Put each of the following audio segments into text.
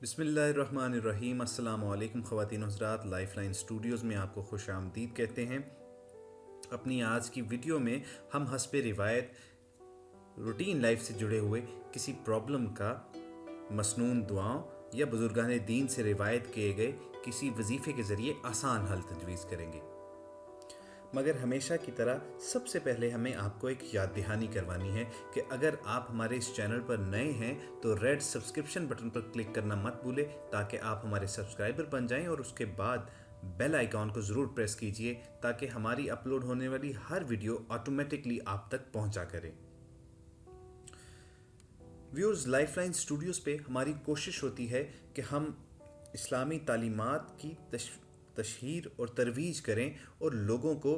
बिस्मिल्लाहिर्रहमानिर्रहीम। अस्सलाम वालेकुम ख़वातीन हज़रात, लाइफ लाइन स्टूडियोज़ में आपको खुश आमदीद कहते हैं। अपनी आज की वीडियो में हम हस्बे रिवायत रूटीन लाइफ से जुड़े हुए किसी प्रॉब्लम का मसनून दुआओं या बुजुर्गान दीन से रिवायत किए गए किसी वजीफ़े के ज़रिए आसान हल तजवीज़ करेंगे। मगर हमेशा की तरह सबसे पहले हमें आपको एक याद दहानी करवानी है कि अगर आप हमारे इस चैनल पर नए हैं तो रेड सब्सक्रिप्शन बटन पर क्लिक करना मत भूलें ताकि आप हमारे सब्सक्राइबर बन जाएं, और उसके बाद बेल आइकॉन को ज़रूर प्रेस कीजिए ताकि हमारी अपलोड होने वाली हर वीडियो ऑटोमेटिकली आप तक पहुंचा करें। व्यूअर्स, लाइफलाइन स्टूडियोज़ पे हमारी कोशिश होती है कि हम इस्लामी तालीमात की तशहीर और तरवीज करें और लोगों को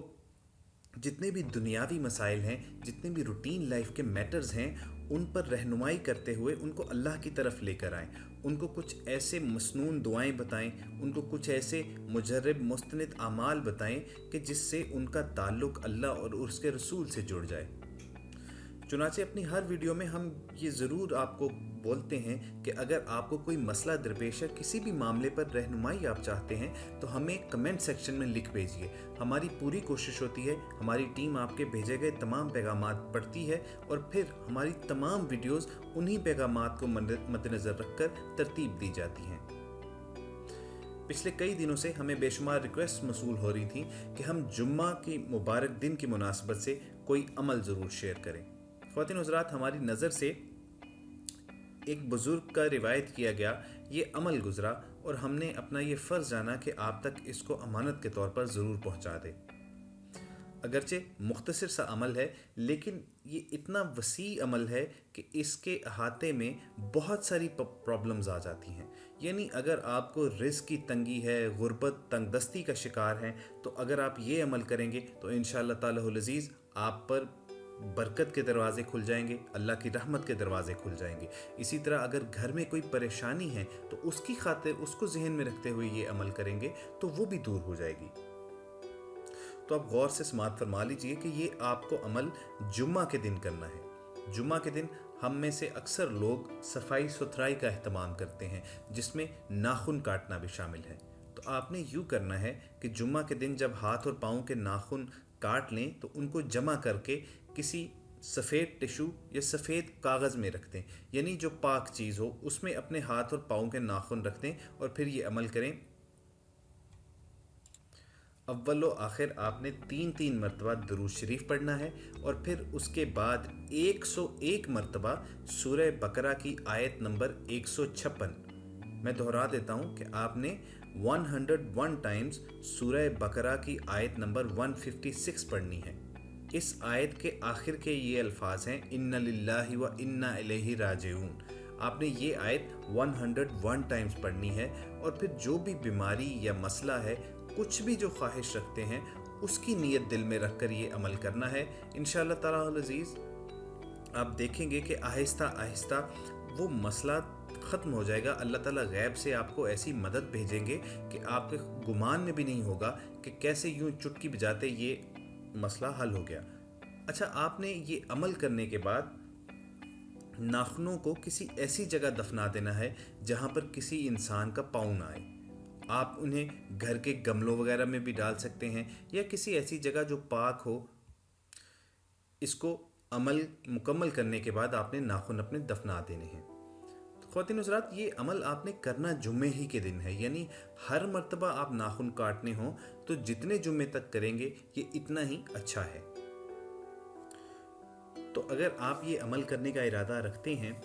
जितने भी दुनियावी मसाइल हैं, जितने भी रूटीन लाइफ के मैटर्स हैं, उन पर रहनुमाई करते हुए उनको अल्लाह की तरफ लेकर आएँ। उनको कुछ ऐसे मसनून दुआएं बताएं, उनको कुछ ऐसे मुजर्रब मुस्तनिद आमाल बताएं कि जिससे उनका ताल्लुक़ अल्लाह और उसके रसूल से जुड़ जाए। चुनाचे अपनी हर वीडियो में हम ये ज़रूर आपको बोलते हैं कि अगर आपको कोई मसला दरपेश है, किसी भी मामले पर रहनुमाई आप चाहते हैं तो हमें कमेंट सेक्शन में लिख भेजिए। हमारी पूरी कोशिश होती है, हमारी टीम आपके भेजे गए तमाम पैगामात पढ़ती है और फिर हमारी तमाम वीडियोस उन्हीं पैगामात को मद्देनज़र रखकर तरतीब दी जाती हैं। पिछले कई दिनों से हमें बेशुमार रिक्वेस्ट मसूल हो रही थी कि हम जुम्मा की मुबारक दिन की मुनासबत से कोई अमल ज़रूर शेयर करें। ख़वातीन हज़रात, हमारी नज़र से एक बुज़ुर्ग का रिवायत किया गया ये अमल गुज़रा और हमने अपना ये फ़र्ज़ जाना कि आप तक इसको अमानत के तौर पर ज़रूर पहुँचा दें। अगरचे मुख्तसर सा अमल है, लेकिन ये इतना वसी अमल है कि इसके अहाते में बहुत सारी प्रॉब्लम्स आ जाती हैं। यानी अगर आपको रिज़्क़ की तंगी है, गुर्बत, तंगदस्ती का शिकार हैं, तो अगर आप ये अमल करेंगे तो इंशाअल्लाह ताला अज़ीज़ आप पर बरकत के दरवाज़े खुल जाएंगे, अल्लाह की रहमत के दरवाज़े खुल जाएंगे। इसी तरह अगर घर में कोई परेशानी है तो उसकी खातिर उसको जहन में रखते हुए ये अमल करेंगे तो वो भी दूर हो जाएगी। तो आप गौर से समाअत फरमा लीजिए कि ये आपको अमल जुम्मा के दिन करना है। जुम्मा के दिन हम में से अक्सर लोग सफाई सुथराई का अहतमाम करते हैं, जिसमें नाखून काटना भी शामिल है। तो आपने यूँ करना है कि जुम्मा के दिन जब हाथ और पाँव के नाखून काट लें तो उनको जमा करके किसी सफ़ेद टिशू या सफ़ेद कागज़ में रख दें, यानी जो पाक चीज़ हो उसमें अपने हाथ और पाँव के नाखून रख दें और फिर ये अमल करें। अव्वल व आखिर आपने 3-3 मरतबा दुरूद शरीफ पढ़ना है और फिर उसके बाद 101 मरतबा सूरह बकरा की आयत नंबर 156, मैं दोहरा देता हूँ कि आपने 101 टाइम्स सूरह बकरा की आयत नंबर 156 पढ़नी है। इस आयत के आखिर के ये अल्फाज हैं, इन्ना लिल्लाहि व इन्ना इलैहि राजिऊन। आपने ये आयत 101 टाइम्स पढ़नी है और फिर जो भी बीमारी या मसला है, कुछ भी जो ख्वाहिश रखते हैं, उसकी नीयत दिल में रख कर ये अमल करना है। इंशाअल्लाह ताला अज़ीज़ आप देखेंगे कि आहिस्ता आहिस्ता वो मसला ख़त्म हो जाएगा। अल्लाह ताला गैब से आपको ऐसी मदद भेजेंगे कि आपके गुमान में भी नहीं होगा कि कैसे यूं चुटकी बजाते ये मसला हल हो गया। अच्छा, आपने ये अमल करने के बाद नाखूनों को किसी ऐसी जगह दफना देना है जहाँ पर किसी इंसान का पाँव ना आए। आप उन्हें घर के गमलों वगैरह में भी डाल सकते हैं या किसी ऐसी जगह जो पाक हो। इसको अमल मुकम्मल करने के बाद आपने नाखून अपने दफना देने हैं। ख़वातीन हज़रात, ये अमल आपने करना जुम्मे ही के दिन है, यानी हर मर्तबा आप नाखून काटने हों तो जितने जुम्मे तक करेंगे ये इतना ही अच्छा है। तो अगर आप ये अमल करने का इरादा रखते हैं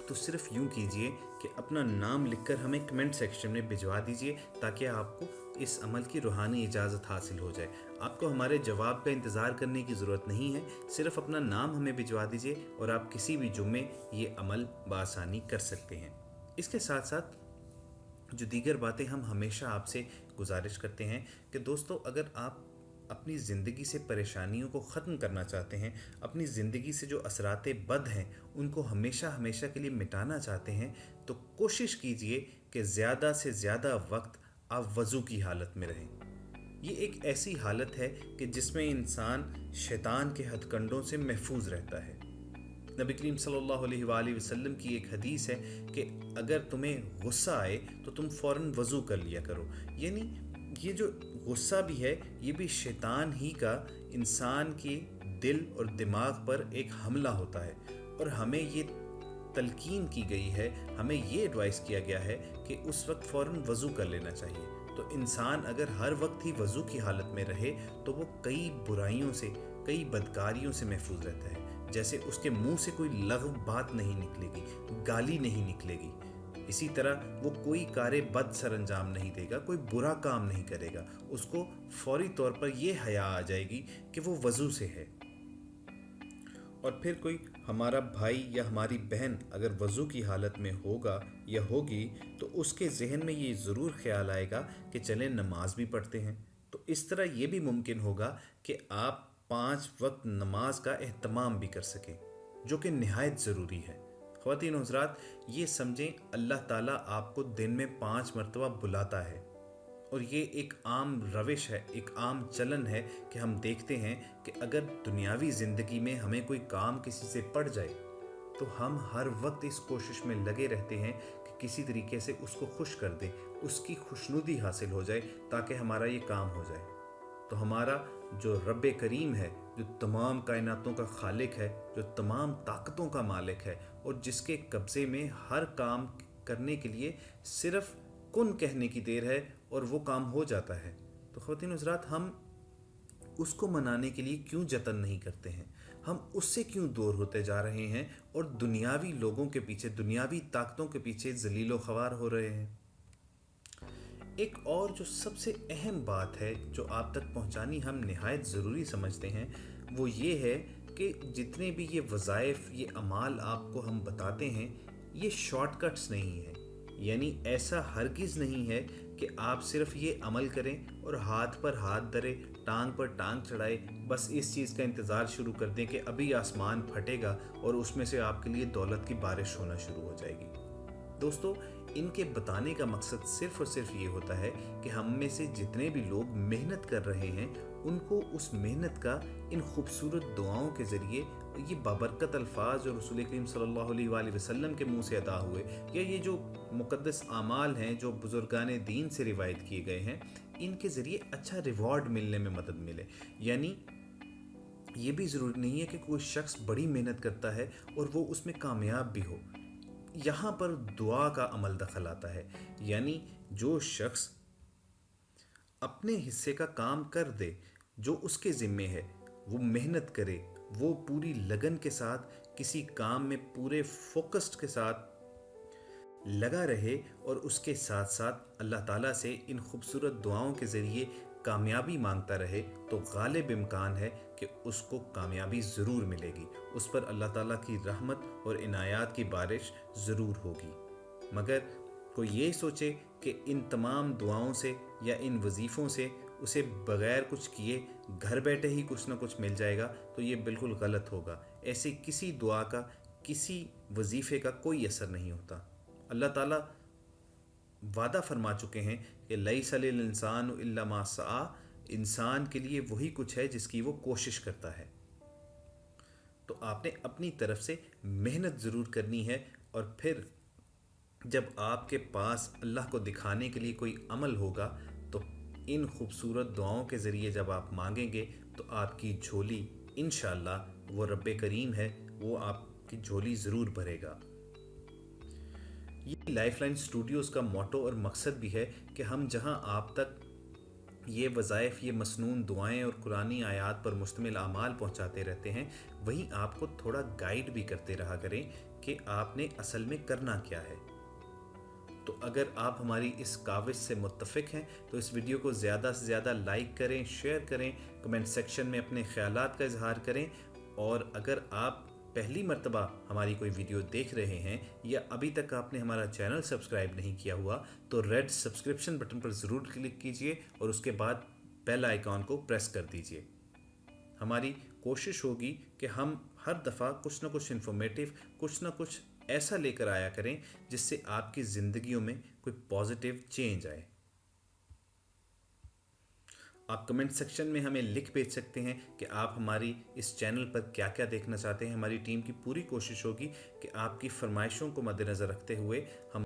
तो सिर्फ यूं कीजिए कि अपना नाम लिखकर हमें कमेंट सेक्शन में भिजवा दीजिए ताकि आपको इस अमल की रूहानी इजाज़त हासिल हो जाए। आपको हमारे जवाब का इंतज़ार करने की ज़रूरत नहीं है, सिर्फ अपना नाम हमें भिजवा दीजिए और आप किसी भी जुम्मे ये अमल बआसानी कर सकते हैं। इसके साथ साथ जो दीगर बातें हम हमेशा आपसे गुजारिश करते हैं कि दोस्तों, अगर आप अपनी ज़िंदगी से परेशानियों को ख़त्म करना चाहते हैं, अपनी ज़िंदगी से जो असराते बद हैं उनको हमेशा हमेशा के लिए मिटाना चाहते हैं, तो कोशिश कीजिए कि ज़्यादा से ज़्यादा वक्त आप वज़ू की हालत में रहें। ये एक ऐसी हालत है कि जिसमें इंसान शैतान के हथकंडों से महफूज रहता है। نبی کریم صلی اللہ علیہ وآلہ وسلم کی ایک حدیث ہے کہ اگر تمہیں غصہ آئے تو تم فوراً وضو کر لیا کرو. یعنی یہ جو غصہ بھی ہے یہ بھی شیطان ہی کا انسان کے دل اور دماغ پر ایک حملہ ہوتا ہے، اور ہمیں یہ تلقین کی گئی ہے، ہمیں یہ ایڈوائز کیا گیا ہے کہ اس وقت فوراً وضو کر لینا چاہیے. تو انسان اگر ہر وقت ہی وضو کی حالت میں رہے تو وہ کئی برائیوں سے، کئی بدکاریوں سے محفوظ رہتا ہے. جیسے اس کے منہ سے کوئی لغو بات نہیں نکلے گی، گالی نہیں نکلے گی. اسی طرح وہ کوئی کار بد سر انجام نہیں دے گا، کوئی برا کام نہیں کرے گا. اس کو فوری طور پر یہ حیا آ جائے گی کہ وہ وضو سے ہے. اور پھر کوئی ہمارا بھائی یا ہماری بہن اگر وضو کی حالت میں ہوگا یا ہوگی تو اس کے ذہن میں یہ ضرور خیال آئے گا کہ چلیں نماز بھی پڑھتے ہیں. تو اس طرح یہ بھی ممکن ہوگا کہ آپ 5 وقت نماز کا اہتمام بھی کر سکیں، جو کہ نہایت ضروری ہے. خواتین و حضرات، یہ سمجھیں اللہ تعالیٰ آپ کو دن میں 5 مرتبہ بلاتا ہے، اور یہ ایک عام روش ہے، ایک عام چلن ہے کہ ہم دیکھتے ہیں کہ اگر دنیاوی زندگی میں ہمیں کوئی کام کسی سے پڑ جائے تو ہم ہر وقت اس کوشش میں لگے رہتے ہیں کہ کسی طریقے سے اس کو خوش کر دیں، اس کی خوشنودی حاصل ہو جائے تاکہ ہمارا یہ کام ہو جائے. تو ہمارا جو رب کریم ہے، جو تمام کائناتوں کا خالق ہے، جو تمام طاقتوں کا مالک ہے، اور جس کے قبضے میں ہر کام کرنے کے لیے صرف کن کہنے کی دیر ہے اور وہ کام ہو جاتا ہے. تو خواتین حضرات، ہم اس کو منانے کے لیے کیوں جتن نہیں کرتے ہیں؟ ہم اس سے کیوں دور ہوتے جا رہے ہیں اور دنیاوی لوگوں کے پیچھے، دنیاوی طاقتوں کے پیچھے ذلیل و خوار ہو رہے ہیں؟ ایک اور جو سب سے اہم بات ہے جو آپ تک پہنچانی ہم نہایت ضروری سمجھتے ہیں، وہ یہ ہے کہ جتنے بھی یہ وظائف، یہ اعمال آپ کو ہم بتاتے ہیں، یہ شارٹ کٹس نہیں ہیں. یعنی ایسا ہرگز نہیں ہے کہ آپ صرف یہ عمل کریں اور ہاتھ پر ہاتھ دھرے، ٹانگ پر ٹانگ چڑھائے، بس اس چیز کا انتظار شروع کر دیں کہ ابھی آسمان پھٹے گا اور اس میں سے آپ کے لیے دولت کی بارش ہونا شروع ہو جائے گی. دوستو، ان کے بتانے کا مقصد صرف اور صرف یہ ہوتا ہے کہ ہم میں سے جتنے بھی لوگ محنت کر رہے ہیں ان کو اس محنت کا ان خوبصورت دعاؤں کے ذریعے، یہ بابرکت الفاظ جو رسول کریم صلی اللہ علیہ وآلہ وسلم کے منہ سے ادا ہوئے، یا یہ جو مقدس اعمال ہیں جو بزرگان دین سے روایت کیے گئے ہیں، ان کے ذریعے اچھا ریوارڈ ملنے میں مدد ملے. یعنی یہ بھی ضروری نہیں ہے کہ کوئی شخص بڑی محنت کرتا ہے اور وہ اس میں کامیاب بھی ہو. یہاں پر دعا کا عمل دخل آتا ہے. یعنی جو شخص اپنے حصے کا کام کر دے، جو اس کے ذمے ہے، وہ محنت کرے، وہ پوری لگن کے ساتھ کسی کام میں پورے فوکسڈ کے ساتھ لگا رہے اور اس کے ساتھ ساتھ اللہ تعالیٰ سے ان خوبصورت دعاؤں کے ذریعے کامیابی مانگتا رہے، تو غالب امکان ہے کہ اس کو کامیابی ضرور ملے گی، اس پر اللہ تعالیٰ کی رحمت اور عنایات کی بارش ضرور ہوگی. مگر کوئی یہ سوچے کہ ان تمام دعاؤں سے یا ان وظیفوں سے اسے بغیر کچھ کیے گھر بیٹھے ہی کچھ نہ کچھ مل جائے گا، تو یہ بالکل غلط ہوگا. ایسے کسی دعا کا، کسی وظیفے کا کوئی اثر نہیں ہوتا. اللہ تعالیٰ وعدہ فرما چکے ہیں کہ لیس للانسان الا ما سعی، انسان کے لیے وہی کچھ ہے جس کی وہ کوشش کرتا ہے. تو آپ نے اپنی طرف سے محنت ضرور کرنی ہے، اور پھر جب آپ کے پاس اللہ کو دکھانے کے لیے کوئی عمل ہوگا تو ان خوبصورت دعاؤں کے ذریعے جب آپ مانگیں گے تو آپ کی جھولی انشاءاللہ، وہ رب کریم ہے، وہ آپ کی جھولی ضرور بھرے گا. یہ لائف لائن اسٹوڈیوز کا موٹو اور مقصد بھی ہے کہ ہم جہاں آپ تک یہ وظائف، یہ مسنون دعائیں اور قرآنی آیات پر مشتمل اعمال پہنچاتے رہتے ہیں، وہیں آپ کو تھوڑا گائیڈ بھی کرتے رہا کریں کہ آپ نے اصل میں کرنا کیا ہے. تو اگر آپ ہماری اس کاوش سے متفق ہیں تو اس ویڈیو کو زیادہ سے زیادہ لائک کریں، شیئر کریں، کمنٹ سیکشن میں اپنے خیالات کا اظہار کریں. اور اگر آپ پہلی مرتبہ ہماری کوئی ویڈیو دیکھ رہے ہیں یا ابھی تک آپ نے ہمارا چینل سبسکرائب نہیں کیا ہوا تو ریڈ سبسکرپشن بٹن پر ضرور کلک کیجئے اور اس کے بعد بیل آئیکن کو پریس کر دیجئے. ہماری کوشش ہوگی کہ ہم ہر دفعہ کچھ نہ کچھ انفارمیٹیو، کچھ نہ کچھ ایسا لے کر آیا کریں جس سے آپ کی زندگیوں میں کوئی پازیٹیو چینج آئے. آپ کمنٹ سیکشن میں ہمیں لکھ بھیج سکتے ہیں کہ آپ ہماری اس چینل پر کیا کیا دیکھنا چاہتے ہیں. ہماری ٹیم کی پوری کوشش ہوگی کہ آپ کی فرمائشوں کو مد نظر رکھتے ہوئے ہم